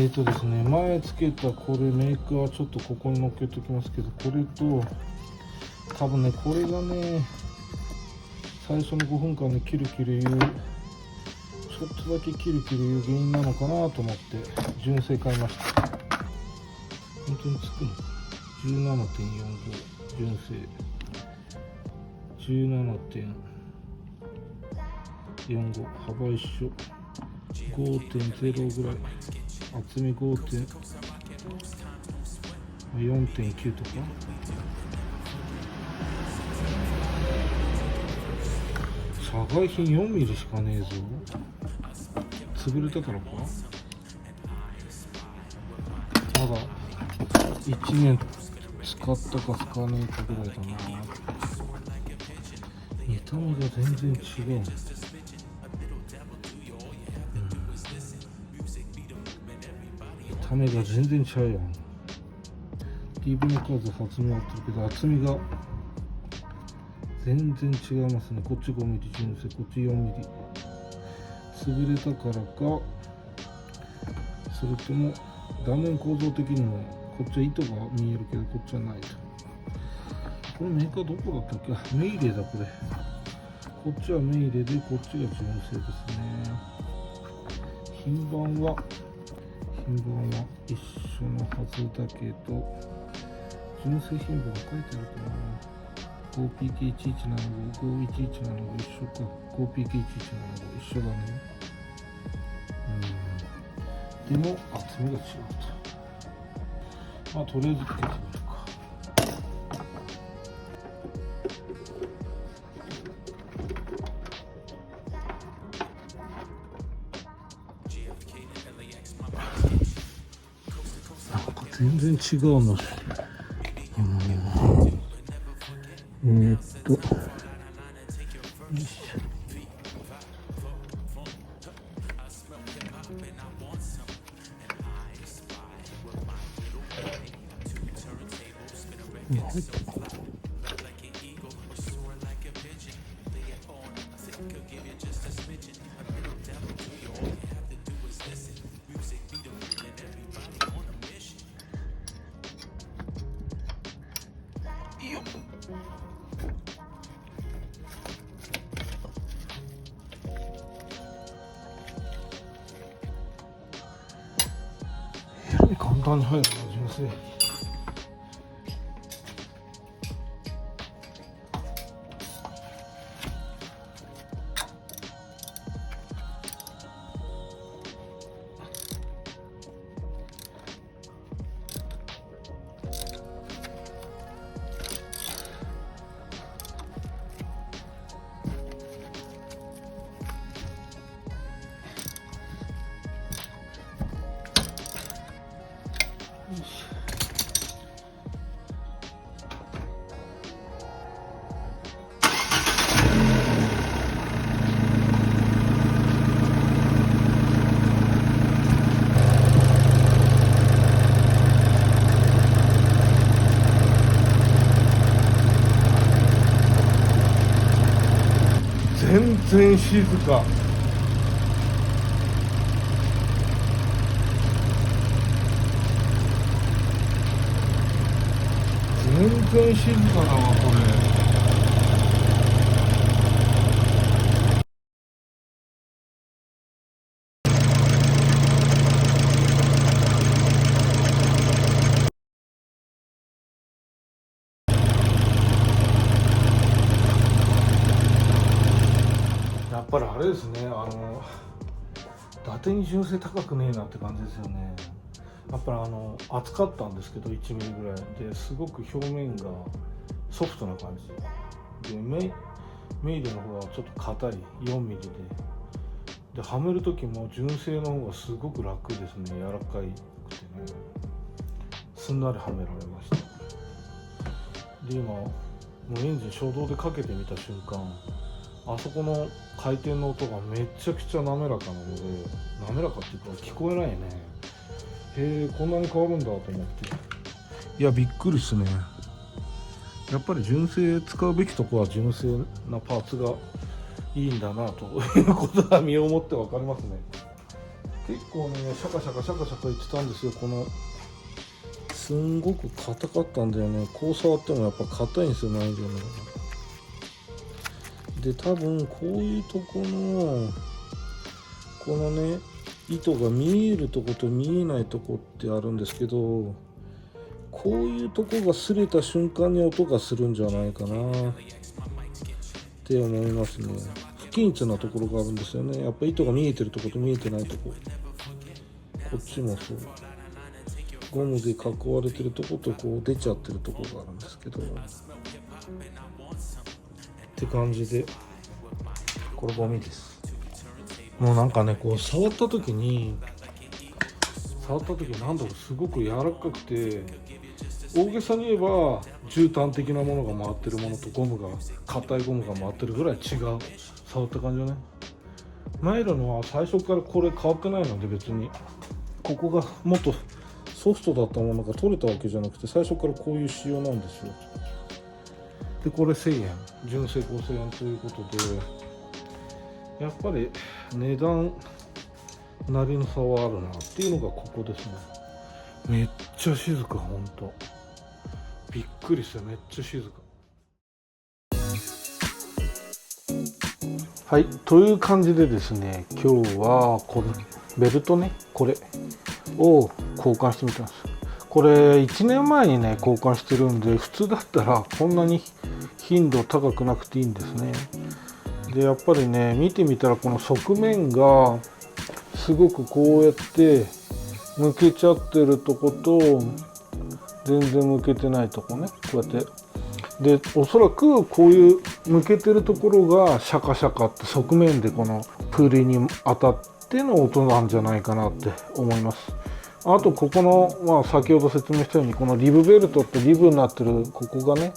ですね、前つけたこれメーカーはちょっとここに乗っけておきますけど、これと多分ね、これがね最初の5分間でキルキル言う、ちょっとだけキルキル言う原因なのかなと思って純正買いました。本当につくのかな。 17.45 純正 17.45 幅一緒 5.0 ぐらい、厚み 4.9 とか。社外品 4mm しかねえぞ。潰れたからか。まだ1年使ったか使わねえかぐらいだな。見た目が全然違う。見た目が全然違うやん。リブの数発明合ってるけど、厚みが全然違いますね。こっち 5mm 純正、こっち 4mm。潰れたからか、それとも断面構造的にもこっちは糸が見えるけどこっちはないと。これメーカーどこだったっけ。あ、メイレだこれ。こっちはメイレでこっちが純正ですね。品番は一緒のはずだけど、純正品番書いてあるかな。5PK1175、51175一緒か。5PK1175 一緒だね。でも厚みが違うと。まあとりあえずつけてみるか。なんか全然違うの。よいしょ。簡単に入るな、純正。全然静か。全然静かだわこれ。やっぱりあれですね、伊達に純正高くねえなって感じですよね。やっぱり厚かったんですけど1ミリぐらいですごく表面がソフトな感じで、メイレの方はちょっと硬い4ミリではめる時も純正の方がすごく楽ですね。柔らかくてね、すんなりはめられました。で今もうエンジン初動でかけてみた瞬間、あそこの回転の音がめちゃくちゃ滑らかなので、滑らかっていうか聞こえないね。へえ、こんなに変わるんだと思って、いやびっくりっすね。やっぱり純正使うべきとこは純正なパーツがいいんだなということは身をもって分かりますね。結構ねシャカシャカシャカシャカ言ってたんですよ。このすんごく硬かったんだよね。こう触ってもやっぱ硬いんですよ、ナイロンの。で多分こういうとこのこのね糸が見えるとこと見えないとこってあるんですけど、こういうとこが擦れた瞬間に音がするんじゃないかなって思いますね。不均一なところがあるんですよね。やっぱ糸が見えてるとこと見えてないとこ、こっちもそう、ゴムで囲われてるとことこう出ちゃってるとこがあるんですけど、って感じでこれゴミです。もうなんかねこう触った時なんだろう、すごく柔らかくて、大げさに言えば絨毯的なものが回ってるものと硬いゴムが回ってるぐらい違う、触った感じはね。ナイロンは最初からこれ変わってないので、別にここがもっとソフトだったものが取れたわけじゃなくて、最初からこういう仕様なんですよ。でこれ1000円、純正5000円ということで、やっぱり値段なりの差はあるなっていうのがここですね。めっちゃ静か、ほんとびっくりした、めっちゃ静か。はい、という感じでですね、今日はこのベルトね、これを交換してみたんです。これ1年前にね交換してるんで、普通だったらこんなに頻度高くなくていいんですね。でやっぱりね見てみたら、この側面がすごくこうやって向けちゃってるとこと全然向けてないとこね、こうやってで、おそらくこういう向けてるところがシャカシャカって側面でこのプリに当たっての音なんじゃないかなって思います。あとここの、先ほど説明したように、このリブベルトってリブになってるここがね、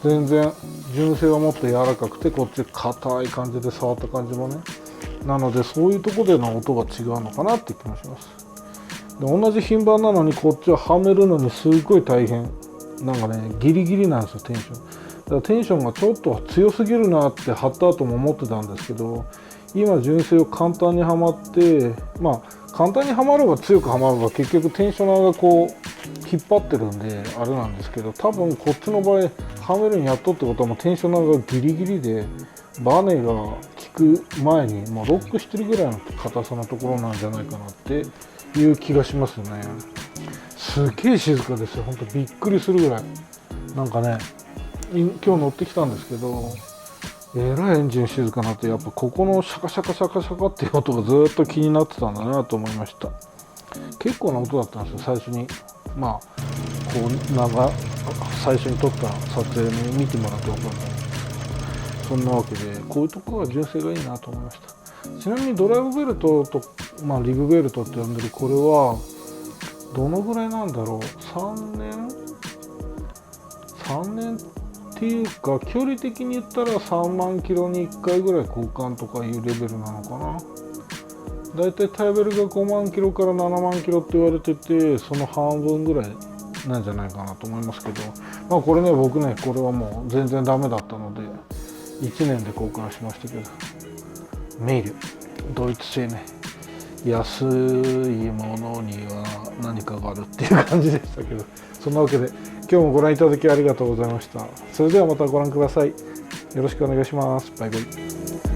全然純正はもっと柔らかくて、こっち硬い感じで触った感じもね、なのでそういうとこでの音が違うのかなって気もします。で同じ品番なのにこっちははめるのにすごい大変、なんかねギリギリなんですよ、テンション。だからテンションがちょっと強すぎるなって貼った後も思ってたんですけど、今純正を簡単にはまって、簡単にはまれば強くはまれば結局テンショナーがこう引っ張ってるんであれなんですけど、多分こっちの場合はめるにやっとってことはもうテンショナーがギリギリで、バネが効く前にもうロックしてるぐらいの硬さのところなんじゃないかなっていう気がしますね。すげえ静かですよ、ほんとびっくりするぐらい。なんかね今日乗ってきたんですけど、えらいエンジン静かになって、やっぱここのシャカシャカシャカシャカっていう音がずっと気になってたんだなと思いました。結構な音だったんですよ、最初にこう最初に撮った撮影に見てもらって分かるんです。そんなわけでこういうところが純正がいいなと思いました。ちなみにドライブベルトと、リブベルトって呼んでるこれはどのぐらいなんだろう、3年っていうか、距離的に言ったら3万キロに1回ぐらい交換とかいうレベルなのかな。だいたいタイベルが5万キロから7万キロって言われてて、その半分ぐらいなんじゃないかなと思いますけど、これね僕ねこれはもう全然ダメだったので1年で交換しましたけど、メイルドイツ製ね、安いものには何かがあるっていう感じでしたけど、そんなわけで今日もご覧いただきありがとうございました。それではまたご覧ください。よろしくお願いします。バイバイ。